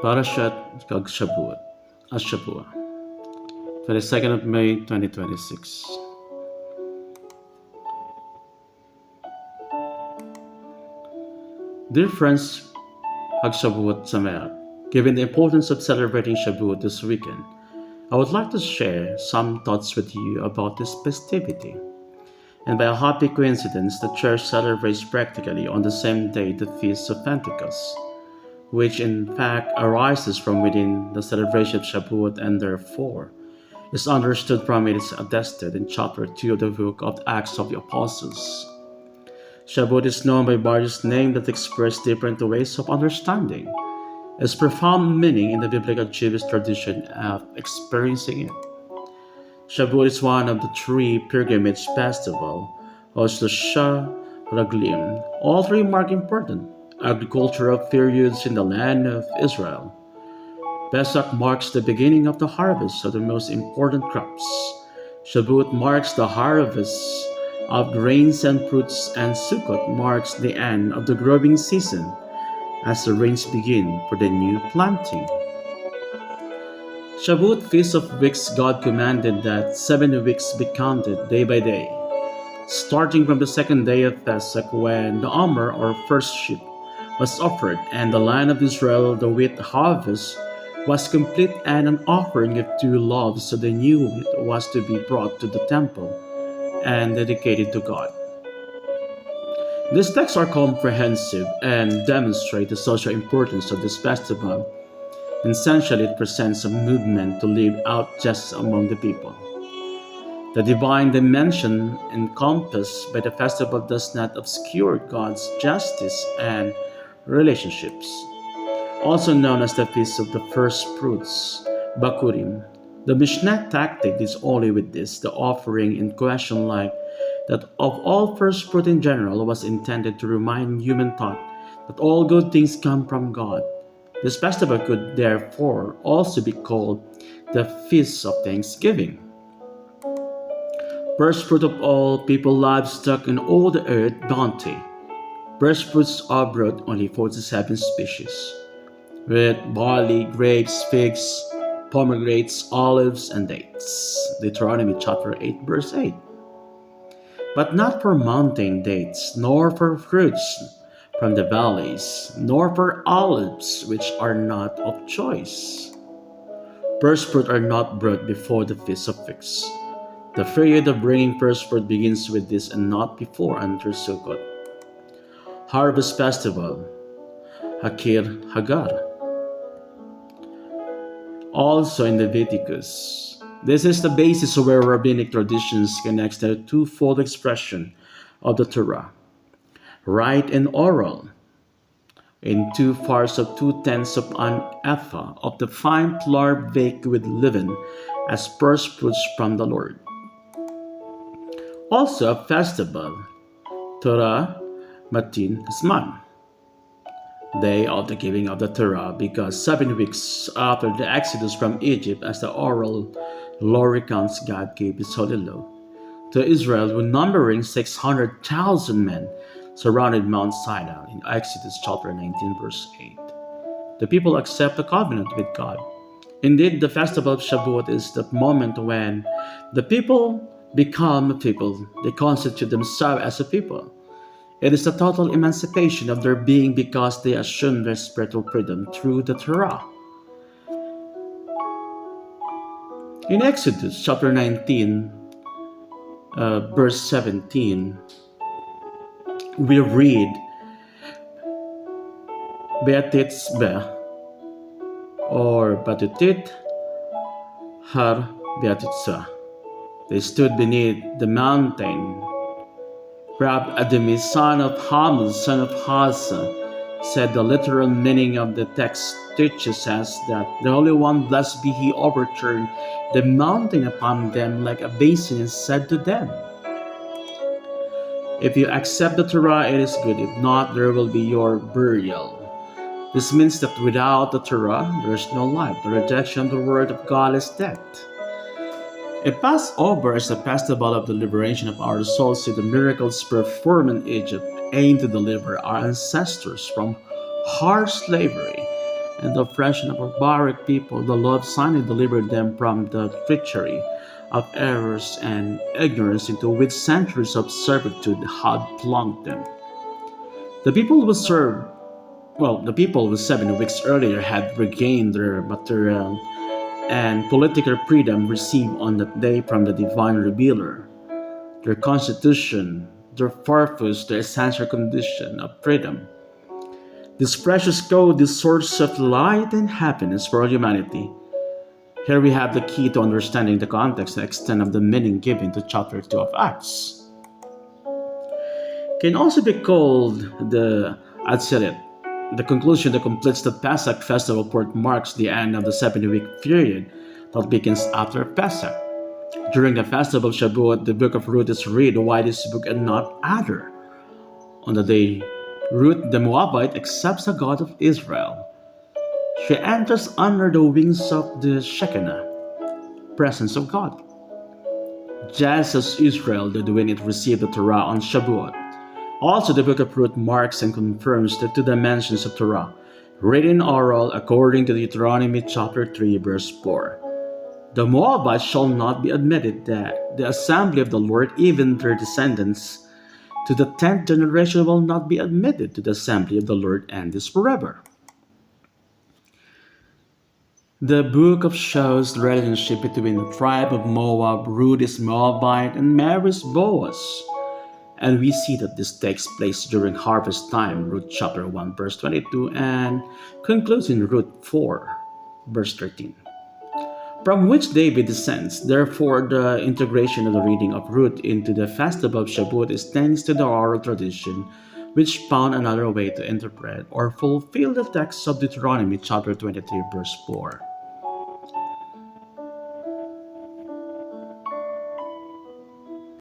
Parashat Chag Shavuot, HaShavua, 22nd of May 2026. Dear friends, HaShavua Sameach, given the importance of celebrating Shavuot this weekend, I would like to share some thoughts with you about this festivity. And by a happy coincidence, the church celebrates practically on the same day the Feast of Pentecost, which in fact arises from within the celebration of Shavuot and therefore is understood from it is attested in chapter 2 of the book of Acts of the Apostles. Shavuot is known by various names that express different ways of understanding its profound meaning in the biblical Jewish tradition of experiencing it. Shavuot is one of the three pilgrimage festivals, or שלושה, רגלים. All three mark important agricultural periods in the land of Israel. Pesach marks the beginning of the harvest of the most important crops. Shavuot marks the harvest of grains and fruits, and Sukkot marks the end of the growing season as the rains begin for the new planting. Shavuot, Feast of Weeks, God commanded that 7 weeks be counted day by day, starting from the second day of Pesach when the Omer or first sheep was offered and the land of Israel, the wheat harvest, was complete and an offering of 2 loaves of the new wheat was to be brought to the temple and dedicated to God. These texts are comprehensive and demonstrate the social importance of this festival. Essentially, it presents a movement to live out justice among the people. The divine dimension encompassed by the festival does not obscure God's justice and relationships. Also known as the Feast of the First Fruits, Bakurim. The Mishnah tactic is only with this, the offering in question like that of all first fruit in general was intended to remind human thought that all good things come from God. This festival could therefore also be called the Feast of Thanksgiving. First fruit of all people, livestock, and all the earth bounty. First fruits are brought only 47 species, wheat, barley, grapes, figs, pomegranates, olives, and dates. Deuteronomy chapter 8, verse 8. But not for mountain dates, nor for fruits from the valleys, nor for olives which are not of choice. First fruit are not brought before the Feast of Weeks. The period of bringing first fruit begins with this and not before until Sukkot. Harvest Festival, Hakir Hagar. Also in Leviticus. This is the basis of where rabbinic traditions connects the twofold expression of the Torah, right and oral, in 2 parts of 2/10 of an ephah of the fine flour baked with leaven as first fruits from the Lord. Also a festival, Torah Matin Zman, day of the giving of the Torah, because 7 weeks after the exodus from Egypt, as the oral law recounts, God gave his holy law to Israel, who numbering 600,000 men surrounded Mount Sinai in Exodus chapter 19 verse 8. The people accept the covenant with God. Indeed, the festival of Shavuot is the moment when the people become a people. They constitute themselves as a people. It is the total emancipation of their being because they assume their spiritual freedom through the Torah. In Exodus chapter 19, verse 17, we read, Beatitzbe, or Batutit Har Beatitza. They stood beneath the mountain. Rab Adami, son of Hamal, son of Hasa, said the literal meaning of the text teaches us that the Holy One, blessed be He, overturned the mountain upon them like a basin and said to them, if you accept the Torah, it is good. If not, there will be your burial. This means that without the Torah, there is no life. The rejection of the Word of God is death. A Passover is the festival of the liberation of our souls. See the miracles performed in Egypt aim to deliver our ancestors from harsh slavery and the oppression of barbaric people, the Lord finally delivered them from the treachery of errors and ignorance into which centuries of servitude had plunged them. The people who served the people who 7 weeks earlier had regained their material and political freedom received on that day from the divine revealer. Their constitution, their purpose, their essential condition of freedom. This precious code, this source of light and happiness for all humanity. Here we have the key to understanding the context and extent of the meaning given to chapter 2 of Acts. Can also be called the attested. The conclusion that completes the Pesach festival part marks the end of the 70-week period that begins after Pesach. During the festival of Shavuot, the book of Ruth is read. Why this book and not other? On the day Ruth the Moabite accepts the God of Israel, she enters under the wings of the Shekinah, presence of God. Just as Israel did when it received the Torah on Shavuot. Also, the book of Ruth marks and confirms the two dimensions of Torah, written oral according to Deuteronomy chapter 3, verse 4. The Moabites shall not be admitted that the assembly of the Lord, even their descendants, to the 10th generation will not be admitted to the assembly of the Lord and this forever. The book of shows the relationship between the tribe of Moab, Ruth is Moabite, and marries Boaz. And we see that this takes place during harvest time, Ruth chapter 1 verse 22, and concludes in Ruth 4 verse 13. From which David descends. Therefore, the integration of the reading of Ruth into the festival of Shavuot is thanks to the oral tradition, which found another way to interpret or fulfill the text of Deuteronomy chapter 23 verse 4.